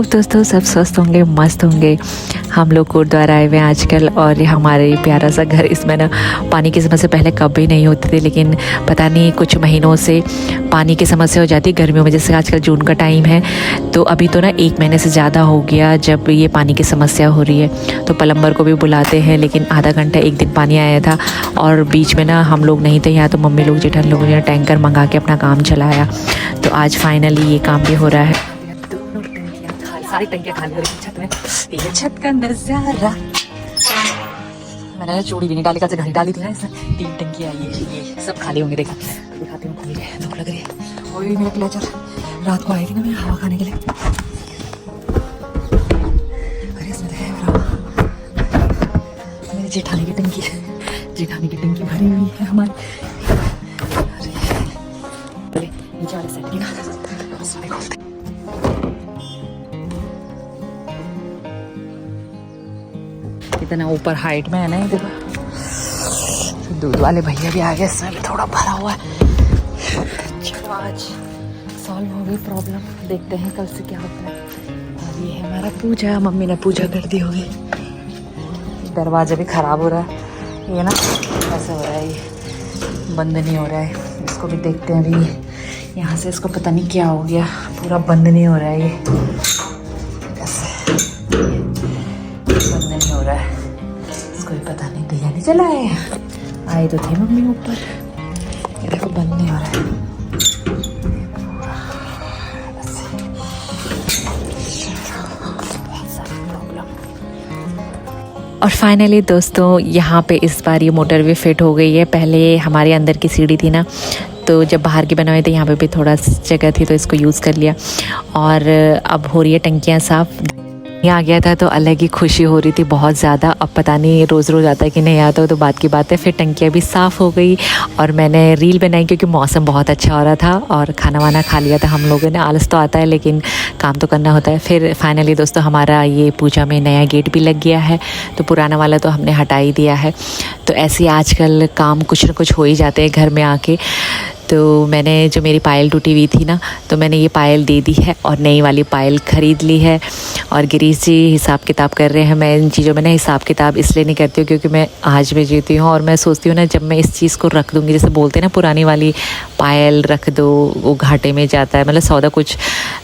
दोस्तों, सब स्वस्थ होंगे, मस्त होंगे। हम लोग गुरुद्वारा आए हुए हैं आजकल और ये हमारे प्यारा सा घर, इसमें ना पानी की समस्या पहले कभी नहीं होती थी, लेकिन पता नहीं कुछ महीनों से पानी की समस्या हो जाती है गर्मियों में। जैसे आजकल जून का टाइम है तो अभी तो ना 1 महीने से ज़्यादा हो गया जब ये पानी की समस्या हो रही है। तो प्लम्बर को भी बुलाते हैं, लेकिन आधा घंटा एक दिन पानी आया था और बीच में ना हम लोग नहीं थे यहाँ, तो मम्मी लोग जेठानी लोगों ने टैंकर मंगा के अपना काम चलाया। तो आज फाइनली ये काम भी हो रहा है। सारी टंकियां खाली हो रही छत में, ये छत का नजारा। मैंने ना चूड़ी भी नहीं डाली, कल से घड़ी डाली थी ना, इसमें 3 टंकियां आई है, ये सब खाली होंगे। देखा दिखाती हूँ, खुली है, धूप लग रही है। और मेरा क्लेचर रात को आई थी ना मैं हवा खाने के लिए, अरे इसमें है मेरी जेठानी की टंकी है, जेठानी की टंकी भरी हुई है हमारी। अरे नीचे वाले सेट की ना सारे खोलते। इतना ऊपर हाइट में है ना, ये देखो। दूध वाले भैया भी आ गए, इसमें भी थोड़ा भरा हुआ है। चलो आज सॉल्व हो गई प्रॉब्लम, देखते हैं कल से क्या होता है। और ये है हमारा पूजा, मम्मी ने पूजा कर दी होगी। दरवाजा भी खराब हो रहा है, ये ना ऐसा हो रहा है, ये बंद नहीं हो रहा है। इसको भी देखते हैं अभी, यहाँ से इसको पता नहीं क्या हो गया, पूरा बंद नहीं हो रहा है, ये ऐसे बंद नहीं हो रहा है। इसको भी पता नहीं, दिया नहीं चला है। आए तो थे मम्मी ऊपर, ये देखो बंद नहीं हो रहा है। और फाइनली दोस्तों, यहाँ पे इस बार ये मोटर भी फिट हो गई है। पहले हमारे अंदर की सीढ़ी थी ना, तो जब बाहर की बनाई थी यहाँ पे भी थोड़ा जगह थी तो इसको यूज़ कर लिया। और अब हो रही है टंकियाँ साफ़। यहाँ आ गया था तो अलग ही खुशी हो रही थी, बहुत ज़्यादा। अब पता नहीं रोज़ रोज़ आता है कि नहीं आता, तो बात की बात है। फिर टंकियाँ भी साफ़ हो गई और मैंने रील बनाई क्योंकि मौसम बहुत अच्छा हो रहा था और खाना वाना खा लिया था हम लोगों ने। आलस तो आता है लेकिन काम तो करना होता है। फिर फाइनली दोस्तों हमारा ये पूजा में नया गेट भी लग गया है, तो पुराना वाला तो हमने हटा ही दिया है। तो ऐसे ही आजकल काम कुछ न कुछ हो ही जाते हैं घर में आके। तो मैंने जो मेरी पायल टूटी हुई थी ना, तो मैंने ये पायल दे दी है और नई वाली पायल ख़रीद ली है। और गिरीश जी हिसाब किताब कर रहे हैं। मैं इन चीज़ों में ना हिसाब किताब इसलिए नहीं करती हूँ क्योंकि मैं आज में जीती हूँ, और मैं सोचती हूँ ना जब मैं इस चीज़ को रख दूँगी, जैसे बोलते हैं ना पुरानी वाली पायल रख दो वो घाटे में जाता है, मतलब सौदा कुछ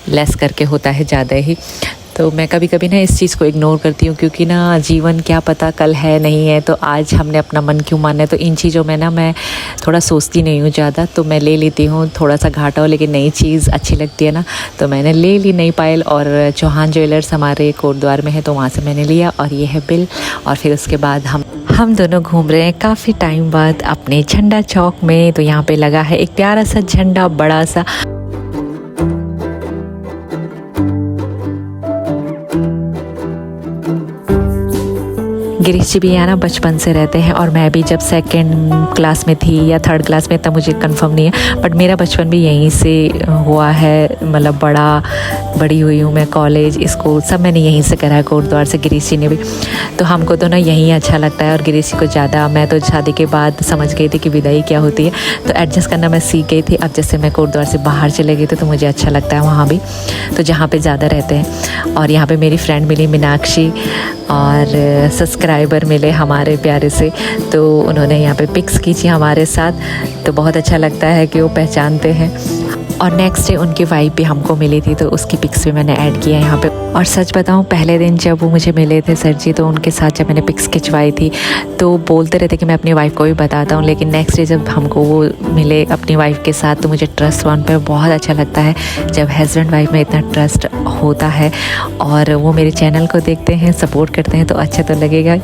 लेस करके होता है ज़्यादा ही। तो मैं कभी कभी ना इस चीज़ को इग्नोर करती हूँ क्योंकि ना जीवन क्या पता कल है नहीं है, तो आज हमने अपना मन क्यों मानना है। तो इन चीज़ों में ना मैं थोड़ा सोचती नहीं हूँ ज़्यादा, तो मैं ले लेती हूँ थोड़ा सा घाटा हो, लेकिन नई चीज़ अच्छी लगती है ना, तो मैंने ले ली नई पायल। और चौहान ज्वेलर्स हमारे कोटद्वार में है, तो वहाँ से मैंने लिया और ये है बिल। और फिर उसके बाद हम दोनों घूम रहे हैं काफ़ी टाइम बाद अपने झंडा चौक में। तो यहाँ पे लगा है एक प्यारा सा झंडा, बड़ा सा। गिरीश जी भी यहाँ ना बचपन से रहते हैं, और मैं भी जब 2nd क्लास में थी या 3rd क्लास में, तब मुझे कंफर्म नहीं है, बट मेरा बचपन भी यहीं से हुआ है। मतलब बड़ी हुई हूँ मैं, कॉलेज स्कूल सब मैंने यहीं से करा है, कोटद्वार से। गिरीश जी ने भी, तो हमको तो ना यहीं अच्छा लगता है। और गिरीश जी को ज़्यादा, मैं तो शादी के बाद समझ गई थी कि विदाई क्या होती है, तो एडजस्ट करना मैं सीख गई थी। अब जैसे मैं कोटद्वार से बाहर चले गई थी तो मुझे अच्छा लगता है वहाँ भी, तो जहाँ पर ज़्यादा रहते हैं। और यहाँ पर मेरी फ्रेंड मिली मीनाक्षी, और सब्सक्राइबर मिले हमारे प्यारे से, तो उन्होंने यहाँ पे पिक्स खींची हमारे साथ। तो बहुत अच्छा लगता है कि वो पहचानते हैं। और नेक्स्ट डे उनकी वाइफ भी हमको मिली थी, तो उसकी पिक्स भी मैंने ऐड किया यहाँ पे। और सच बताऊँ, पहले दिन जब वो मुझे मिले थे सर जी, तो उनके साथ जब मैंने पिक्स खिंचवाई थी तो बोलते रहते कि मैं अपनी वाइफ को भी बताता हूँ, लेकिन नेक्स्ट डे जब हमको वो मिले अपनी वाइफ के साथ, तो मुझे ट्रस्ट वन पर बहुत अच्छा लगता है जब हस्बैंड वाइफ में इतना ट्रस्ट होता है। और वो मेरे चैनल को देखते हैं, सपोर्ट करते हैं, तो अच्छा तो लगेगा।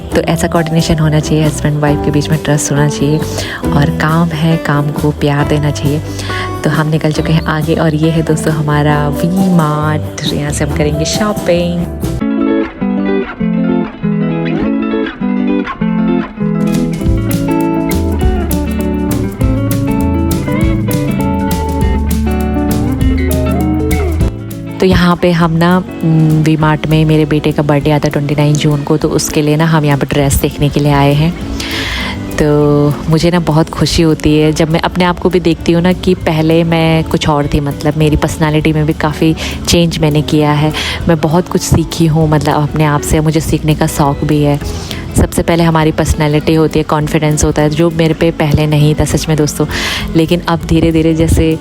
तो ऐसा कोऑर्डिनेशन होना चाहिए, हस्बैंड वाइफ के बीच में ट्रस्ट होना चाहिए, और काम है, काम को प्यार देना चाहिए। तो हम निकल चुके हैं आगे, और ये है दोस्तों हमारा वी मार्ट। यहाँ से हम करेंगे शॉपिंग। तो यहाँ पे हम ना वी मार्ट में मेरे बेटे का बर्थडे आता है 29 जून को, तो उसके लिए ना हम यहाँ पे ड्रेस देखने के लिए आए हैं। तो मुझे ना बहुत खुशी होती है जब मैं अपने आप को भी देखती हूँ ना कि पहले मैं कुछ और थी, मतलब मेरी पर्सनालिटी में भी काफ़ी चेंज मैंने किया है। मैं बहुत कुछ सीखी हूँ, मतलब अपने आप से मुझे सीखने का शौक़ भी है। सबसे पहले हमारी पर्सनालिटी होती है, कॉन्फिडेंस होता है, जो मेरे पे पहले नहीं था सच में दोस्तों। लेकिन अब धीरे धीरे जैसे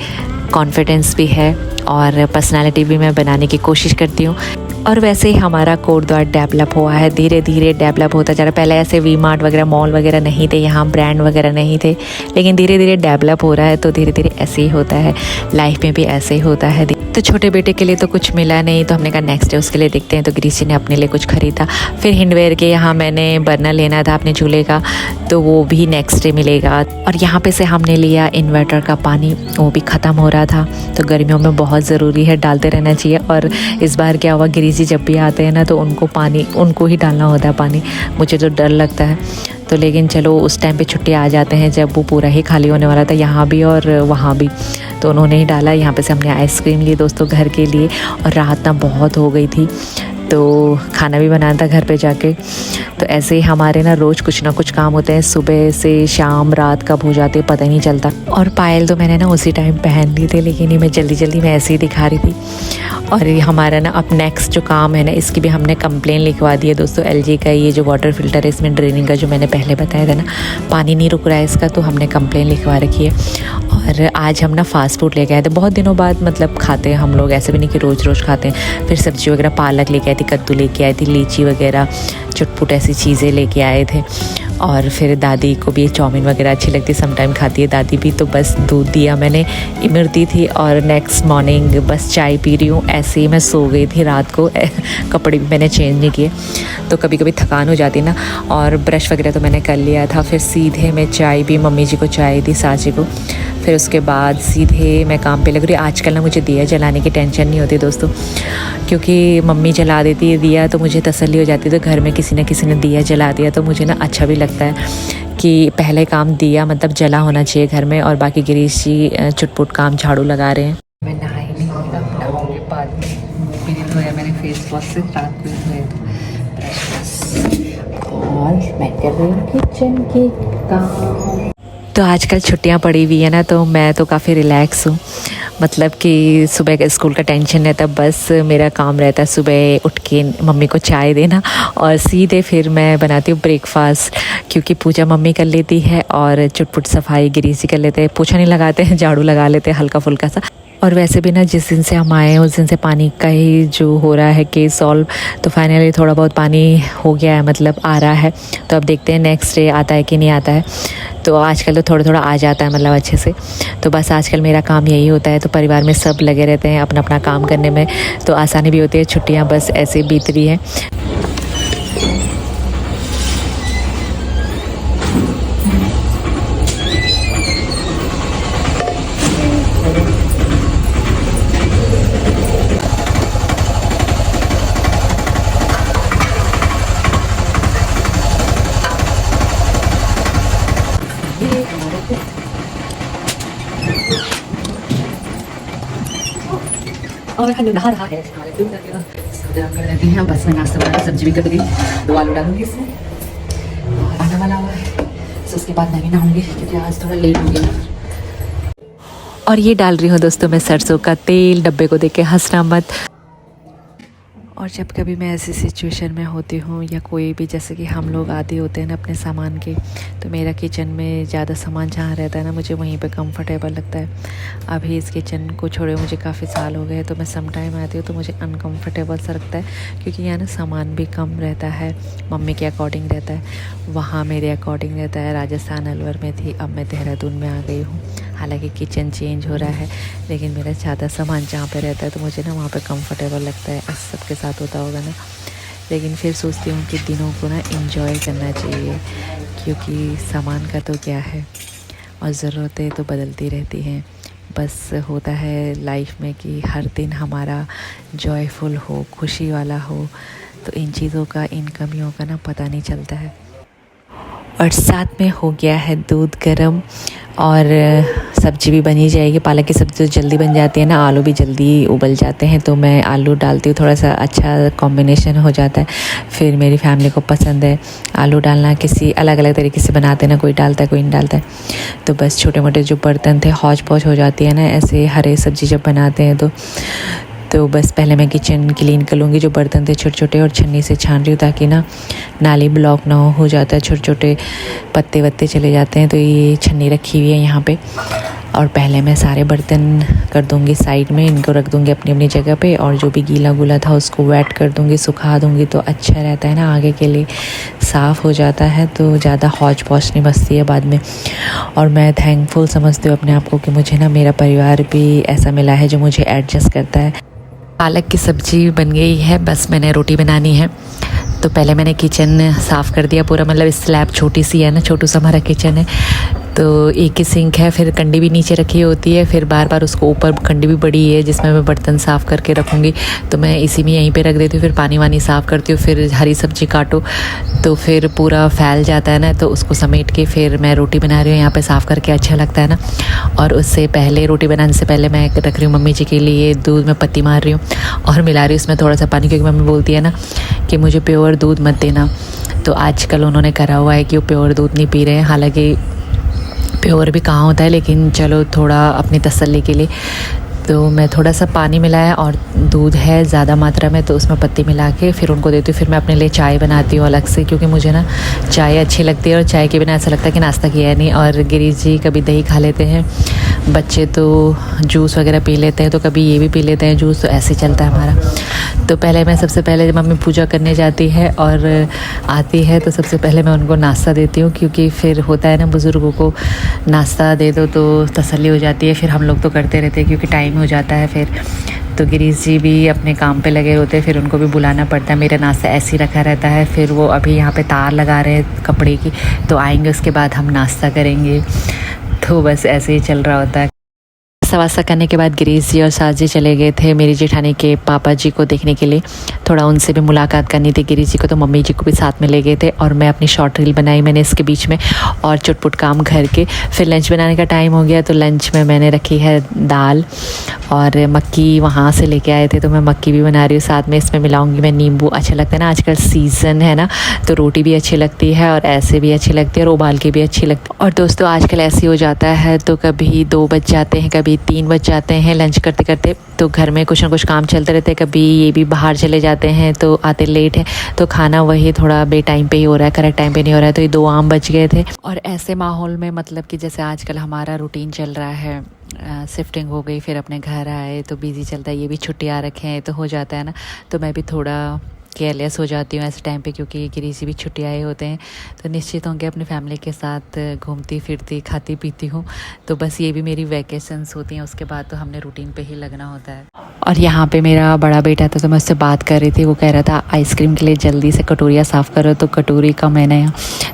कॉन्फिडेंस भी है और पर्सनालिटी भी मैं बनाने की कोशिश करती हूँ। और वैसे ही हमारा कोटद्वार डेवलप हुआ है, धीरे धीरे डेवलप होता जा रहा है। पहले ऐसे वी मार्ट वगैरह, मॉल वगैरह नहीं थे, यहाँ ब्रांड वगैरह नहीं थे, लेकिन धीरे धीरे डेवलप हो रहा है। तो धीरे धीरे ऐसे ही होता है, लाइफ में भी ऐसे ही होता है। तो छोटे बेटे के लिए तो कुछ मिला नहीं, तो हमने कहा नेक्स्ट डे उसके लिए देखते हैं। तो ग्रीसी ने अपने लिए कुछ ख़रीदा। फिर हिंडवेयर के यहाँ मैंने बर्नर लेना था अपने चूल्हे का, तो वो भी नेक्स्ट डे मिलेगा। और यहाँ पे से हमने लिया इन्वर्टर का पानी, वो भी ख़त्म हो रहा था। तो गर्मियों में बहुत ज़रूरी है, डालते रहना चाहिए। और इस बार क्या हुआ, ग्रीसी जब भी आते हैं ना तो उनको ही डालना होता है पानी। मुझे तो डर लगता है, तो लेकिन चलो उस टाइम पे छुट्टी आ जाते हैं जब वो पूरा ही खाली होने वाला था, यहाँ भी और वहाँ भी। तो उन्होंने ही डाला। यहाँ पे से हमने आइसक्रीम ली दोस्तों घर के लिए, और रात ना बहुत हो गई थी, तो खाना भी बनाना था घर पे जाके। तो ऐसे ही हमारे ना रोज़ कुछ ना कुछ काम होते हैं, सुबह से शाम, रात कब हो जाती है पता ही नहीं चलता। और पायल तो मैंने ना उसी टाइम पहन ली थी, लेकिन ये मैं जल्दी में ऐसे ही दिखा रही थी। और ये हमारा ना अब नेक्स्ट जो काम है ना, इसकी भी हमने कंप्लेन लिखवा दी है दोस्तों। एलजी का ये जो वाटर फिल्टर है, इसमें ड्रेनिंग का जो मैंने पहले बताया था ना, पानी नहीं रुक रहा है इसका, तो हमने कंप्लेन लिखवा रखी है। और आज हम ना फ़ास्ट फूड लेके आए थे, बहुत दिनों बाद मतलब खाते हैं हम लोग, ऐसे भी नहीं कि रोज़ खाते हैं। फिर सब्ज़ी वगैरह पालक लेके आई थी, कद्दू लेके आई थी, लीची वगैरह, चुटपुट ऐसी चीज़ें लेके आए थे। और फिर दादी को भी चाउमीन वगैरह अच्छी लगती है, समटाइम खाती है दादी भी। तो बस दूध दिया मैंने, इमरती थी, और नेक्स्ट मॉर्निंग बस चाय पी रही हूँ। ऐसे ही मैं सो गई थी रात को, कपड़े भी मैंने चेंज नहीं किए। तो कभी कभी थकान हो जाती ना। और ब्रश वगैरह तो मैंने कर लिया था। फिर सीधे मैं चाय भी, मम्मी जी को चाय दी, साजी को। फिर उसके बाद सीधे मैं काम पे लग रही। आजकल ना मुझे दिया जलाने की टेंशन नहीं होती दोस्तों, क्योंकि मम्मी जला देती है दिया, तो मुझे तसल्ली हो जाती है। तो घर में किसी न किसी ने दिया जला दिया तो मुझे ना अच्छा भी लगता है कि पहले काम दिया मतलब जला होना चाहिए घर में। और बाकी गिरीश जी चुटपुट काम झाड़ू लगा रहे हैं। मैं नहाई नहीं, नहाने के बाद में मुँह भी नहीं धोया मैंने फेस वॉश से, रात को ही धोया था। और मैं कर रही हूँ किचन के काम। तो आजकल छुट्टियां पड़ी हुई है ना, तो मैं तो काफ़ी रिलैक्स हूँ। मतलब कि सुबह का स्कूल का टेंशन रहता, बस मेरा काम रहता है सुबह उठ के मम्मी को चाय देना, और सीधे फिर मैं बनाती हूँ ब्रेकफास्ट, क्योंकि पूजा मम्मी कर लेती है और चुटपुट सफाई गिरीसी कर लेते हैं। पोछा नहीं लगाते हैं, झाड़ू लगा लेते हैं हल्का फुल्का सा। और वैसे भी ना जिस दिन से हम आए हैं उस दिन से पानी का ही जो हो रहा है केस सॉल्व, तो फाइनली थोड़ा बहुत पानी हो गया है, मतलब आ रहा है। तो अब देखते हैं नेक्स्ट डे आता है कि नहीं आता है। तो आजकल तो थोड़ा आ जाता है मतलब अच्छे से। तो बस आजकल मेरा काम यही होता है। तो परिवार में सब लगे रहते हैं अपना अपना काम करने में, तो आसानी भी होती है। छुट्टियाँ बस ऐसे बीत रही हैं। और खाली नहा रहा है, कर देते हैं। बस मैं नाश्ता बना, सब्जी भी कट गई, 2 आलू डालूंगी इसमें, और आने वाला हुआ है। तो उसके बाद मैं भी नहाऊंगी, क्योंकि आज थोड़ा लेट हो गया। और ये डाल रही हूँ दोस्तों मैं सरसों का तेल। डब्बे को देख के हंसना मत। और जब कभी मैं ऐसी सिचुएशन में होती हूँ, या कोई भी, जैसे कि हम लोग आदि होते हैं ना अपने सामान के, तो मेरा किचन में ज़्यादा सामान जहाँ रहता है ना, मुझे वहीं पे कंफर्टेबल लगता है। अभी इस किचन को छोड़े मुझे काफ़ी साल हो गए, तो मैं सम टाइम आती हूँ तो मुझे अनकंफर्टेबल सा लगता है, क्योंकि यहाँ ना सामान भी कम रहता है, मम्मी के अकॉर्डिंग रहता है, वहाँ मेरे अकॉर्डिंग रहता है। राजस्थान अलवर में थी, अब मैं देहरादून में आ गई हूँ। हालांकि किचन चेंज हो रहा है, लेकिन मेरा ज़्यादा सामान जहाँ पे रहता है तो मुझे ना वहाँ पे कंफर्टेबल लगता है। ऐसा सबके साथ होता होगा ना, लेकिन फिर सोचती हूँ कि दिनों को ना एंजॉय करना चाहिए, क्योंकि सामान का तो क्या है, और ज़रूरतें तो बदलती रहती हैं। बस होता है लाइफ में कि हर दिन हमारा जॉयफुल हो, खुशी वाला हो, तो इन चीज़ों का, इन कमियों का ना पता नहीं चलता है। और साथ में हो गया है दूध गरम, और सब्ज़ी भी बनी जाएगी। पालक की सब्ज़ी तो जल्दी बन जाती है ना, आलू भी जल्दी उबल जाते हैं, तो मैं आलू डालती हूँ, थोड़ा सा अच्छा कॉम्बिनेशन हो जाता है। फिर मेरी फैमिली को पसंद है आलू डालना, किसी अलग अलग तरीके से बनाते हैं ना, कोई डालता है कोई नहीं डालता है। तो बस छोटे मोटे जो बर्तन थे हौच पौच हो जाती है ना ऐसे हरे सब्ज़ी जब बनाते हैं तो बस पहले मैं किचन क्लीन कर लूँगी, जो बर्तन थे छोटे छोटे, और छन्नी से छान रही हूँ ताकि ना नाली ब्लॉक ना हो जाता है, छोटे छोटे पत्ते वत्ते चले जाते हैं। तो ये छन्नी रखी हुई है यहाँ पे, और पहले मैं सारे बर्तन कर दूँगी साइड में, इनको रख दूँगी अपनी अपनी जगह पे, और जो भी गीला गुला था उसको वेट कर दूँगी, सुखा दूँगी, तो अच्छा रहता है ना, आगे के लिए साफ़ हो जाता है, तो ज़्यादा हौच पौच नहीं बचती है बाद में। और मैं थैंकफुल समझती हूँ अपने आप को कि मुझे ना मेरा परिवार भी ऐसा मिला है जो मुझे एडजस्ट करता है। पालक की सब्ज़ी बन गई है, बस मैंने रोटी बनानी है। तो पहले मैंने किचन साफ़ कर दिया पूरा, मतलब स्लैब छोटी सी है ना, छोटू सा हमारा किचन है, तो एक ही सिंक है, फिर कंडी भी नीचे रखी होती है, फिर बार बार उसको ऊपर कंडी भी बड़ी है जिसमें मैं बर्तन साफ़ करके रखूँगी, तो मैं इसी में यहीं पे रख देती हूँ। फिर पानी वानी साफ़ करती हूँ, फिर हरी सब्ज़ी काटो तो फिर पूरा फैल जाता है ना, तो उसको समेट के फिर मैं रोटी बना रही हूँ यहाँ पे, साफ़ करके अच्छा लगता है ना। और उससे पहले रोटी बनाने से पहले मैं रख रही हूँ मम्मी जी के लिए दूध में पत्ती मार रही हूँ और मिला रही हूँ उसमें थोड़ा सा पानी, क्योंकि मम्मी बोलती है ना कि मुझे प्योर दूध मत देना। तो आजकल उन्होंने करा हुआ है कि वो प्योर दूध नहीं पी रहे हैं, हालांकि प्योर भी कहाँ होता है, लेकिन चलो थोड़ा अपनी तसल्ली के लिए। तो मैं थोड़ा सा पानी मिलाया और दूध है ज़्यादा मात्रा में, तो उसमें पत्ती मिला के फिर उनको देती हूँ। फिर मैं अपने लिए चाय बनाती हूँ अलग से, क्योंकि मुझे ना चाय अच्छी लगती है, और चाय के बिना ऐसा लगता है कि नाश्ता किया है नहीं। और गिरीश जी कभी दही खा लेते हैं, बच्चे तो जूस वगैरह पी लेते हैं, तो कभी ये भी पी लेते हैं जूस, तो ऐसे चलता है हमारा। तो पहले मैं सबसे पहले मम्मी पूजा करने जाती है और आती है, तो सबसे पहले मैं उनको नाश्ता देती हूँ, क्योंकि फिर होता है ना बुज़ुर्गों को नाश्ता दे दो तो तसल्ली हो जाती है। फिर हम लोग तो करते रहते हैं क्योंकि टाइम हो जाता है फिर। तो गिरीश जी भी अपने काम पे लगे होते हैं, फिर उनको भी बुलाना पड़ता है। मेरा नाश्ता ऐसे ही रखा रहता है, फिर वो अभी यहाँ पे तार लगा रहे हैं कपड़े की, तो आएंगे उसके बाद हम नाश्ता करेंगे। तो बस ऐसे ही चल रहा होता है। सवासा करने के बाद गिरीश जी और सास जी चले गए थे मेरी जेठानी के पापा जी को देखने के लिए, थोड़ा उनसे भी मुलाकात करनी थी गिरीश जी को, तो मम्मी जी को भी साथ में ले गए थे। और मैं अपनी शॉर्ट रील बनाई मैंने इसके बीच में, और चुटपुट काम घर के। फिर लंच बनाने का टाइम हो गया, तो लंच में मैंने रखी है दाल, और मक्की वहाँ से लेके आए थे, तो मैं मक्की भी बना रही हूँ, साथ में इसमें मिलाऊंगी मैं नींबू। अच्छा लगता है ना, आजकल सीज़न है ना, तो रोटी भी अच्छी लगती है और ऐसे भी अच्छी लगती है और उबाल के भी अच्छी लगती है। और दोस्तों आजकल ऐसे हो जाता है, तो कभी 2 बज जाते हैं, कभी 3 बज जाते हैं लंच करते करते, तो घर में कुछ ना कुछ काम चलते रहते हैं। कभी ये भी बाहर चले जाते हैं तो आते लेट है, तो खाना वही थोड़ा बे टाइम पे ही हो रहा है, करेक्ट टाइम पे नहीं हो रहा है। तो ये 2 आम बच गए थे। और ऐसे माहौल में मतलब कि जैसे आजकल हमारा रूटीन चल रहा है, शिफ्टिंग हो गई, फिर अपने घर आए तो बिज़ी चलता है, ये भी छुट्टियाँ रखे हैं तो हो जाता है ना। तो मैं भी थोड़ा केयरलेस हो जाती हूँ ऐसे टाइम पे, क्योंकि गिरीश भी छुट्टी आए होते हैं, तो निश्चित होंगे अपनी फैमिली के साथ घूमती फिरती खाती पीती हूँ। तो बस ये भी मेरी वैकेशंस होती हैं, उसके बाद तो हमने रूटीन पे ही लगना होता है। और यहाँ पे मेरा बड़ा बेटा था, तो मैं उससे बात कर रही थी, वो कह रहा था आइसक्रीम के लिए जल्दी से कटोरियाँ साफ़ करो, तो कटोरी का मैंने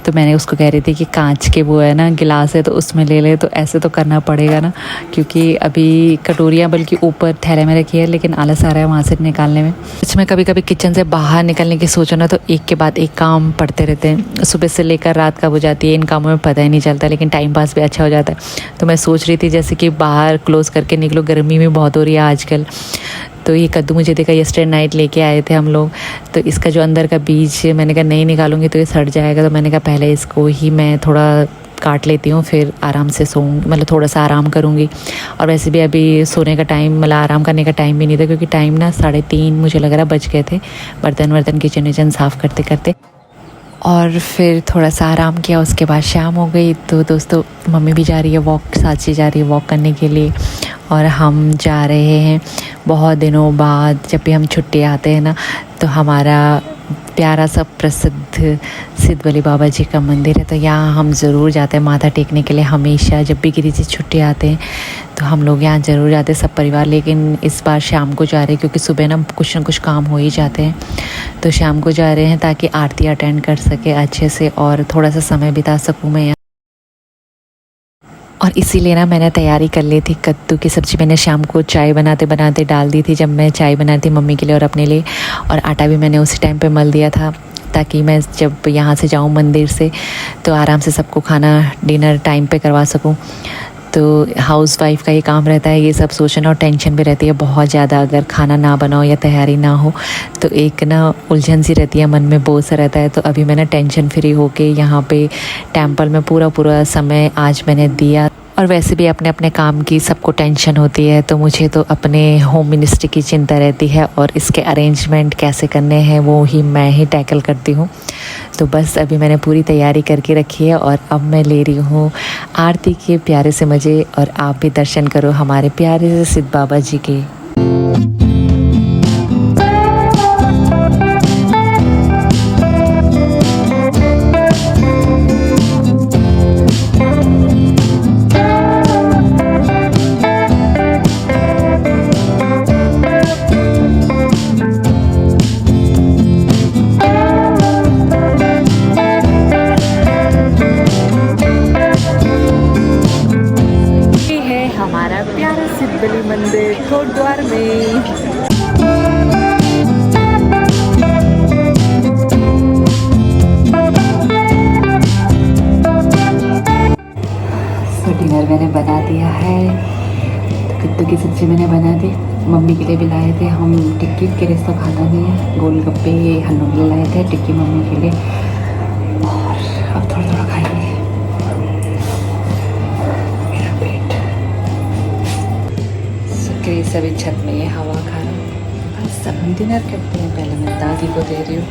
तो मैंने उसको कह रही थी कि कांच के वो है ना गिलास है, तो उसमें ले ले, तो ऐसे तो करना पड़ेगा ना, क्योंकि अभी कटोरियाँ बल्कि ऊपर थैले में रखी है, लेकिन आलस आ रहा है वहाँ से निकालने में। इसमें कभी कभी किचन से बाहर निकलने की सोचो ना, तो एक के बाद एक काम पड़ते रहते हैं, सुबह से लेकर रात कब हो जाती है इन कामों में पता ही नहीं चलता, लेकिन टाइम पास भी अच्छा हो जाता है। तो मैं सोच रही थी जैसे कि बाहर क्लोज़ करके निकलो, गर्मी भी बहुत हो रही है आजकल। तो ये कद्दू मुझे देखा यस्टरडे नाइट लेके आए थे हम लोग, तो इसका जो अंदर का बीज मैंने कहा नहीं निकालूंगी तो ये सड़ जाएगा, तो मैंने कहा पहले इसको ही मैं थोड़ा काट लेती हूँ, फिर आराम से सोऊंगी, मतलब थोड़ा सा आराम करूँगी। और वैसे भी अभी सोने का टाइम, मतलब आराम करने का टाइम भी नहीं था, क्योंकि टाइम ना 3:30 मुझे लग रहा बज गए थे, बर्तन वर्तन किचन विचन साफ़ करते करते। और फिर थोड़ा सा आराम किया, उसके बाद शाम हो गई। तो दोस्तों मम्मी भी जा रही है वॉक, साची जा रही है वॉक करने के लिए, और हम जा रहे हैं बहुत दिनों बाद। जब भी हम छुट्टी आते हैं ना, तो हमारा प्यारा सा प्रसिद्ध सिद्ध बली बाबा जी का मंदिर है, तो यहाँ हम ज़रूर जाते हैं माथा टेकने के लिए। हमेशा जब भी गिरीश जी छुट्टी आते हैं तो हम लोग यहाँ ज़रूर जाते हैं सब परिवार, लेकिन इस बार शाम को जा रहे हैं, क्योंकि सुबह ना कुछ काम हो ही जाते हैं, तो शाम को जा रहे हैं ताकि आरती अटेंड कर सके अच्छे से और थोड़ा सा समय बिता सकूँ मैं यहाँ। और इसीलिए ना मैंने तैयारी कर ली थी। कद्दू की सब्ज़ी मैंने शाम को चाय बनाते बनाते डाल दी थी, जब मैं चाय बनाती मम्मी के लिए और अपने लिए, और आटा भी मैंने उसी टाइम पे मल दिया था। ताकि मैं जब यहाँ से जाऊँ मंदिर से तो आराम से सबको खाना डिनर टाइम पे करवा सकूँ। तो हाउस वाइफ का ये काम रहता है, ये सब सोचना और टेंशन भी रहती है बहुत ज़्यादा। अगर खाना ना बनाओ या तैयारी ना हो तो एक ना उलझन सी रहती है, मन में बोझ सा रहता है। तो अभी मैं ना टेंशन फ्री होके यहाँ पे टेंपल में पूरा समय आज मैंने दिया। और वैसे भी अपने अपने काम की सबको टेंशन होती है, तो मुझे तो अपने होम मिनिस्ट्री की चिंता रहती है और इसके अरेंजमेंट कैसे करने हैं वो ही मैं ही टैकल करती हूँ। तो बस अभी मैंने पूरी तैयारी करके रखी है और अब मैं ले रही हूँ आरती के प्यारे से मज़े। और आप भी दर्शन करो हमारे प्यारे से सिद्ध बाबा जी के। हमारा प्यारा सिद्ध बलि मंदिर कोटद्वार में। डिनर मैंने बना दिया है। तो कद्दू की सब्ज़ी मैंने बना दी, मम्मी के लिए भी लाए थे हम। टिक्की के रिश्ता खाता नहीं है, गोलगप्पे हन्नू के लिए लाए थे, टिक्की मम्मी के लिए। और अब थोड़ा थोड़ा खाएंगे। सभी छत में ये हवा खा रहा हूँ। बस सब हम डिनर करते हैं। पहले मैं दादी को दे रही हूँ।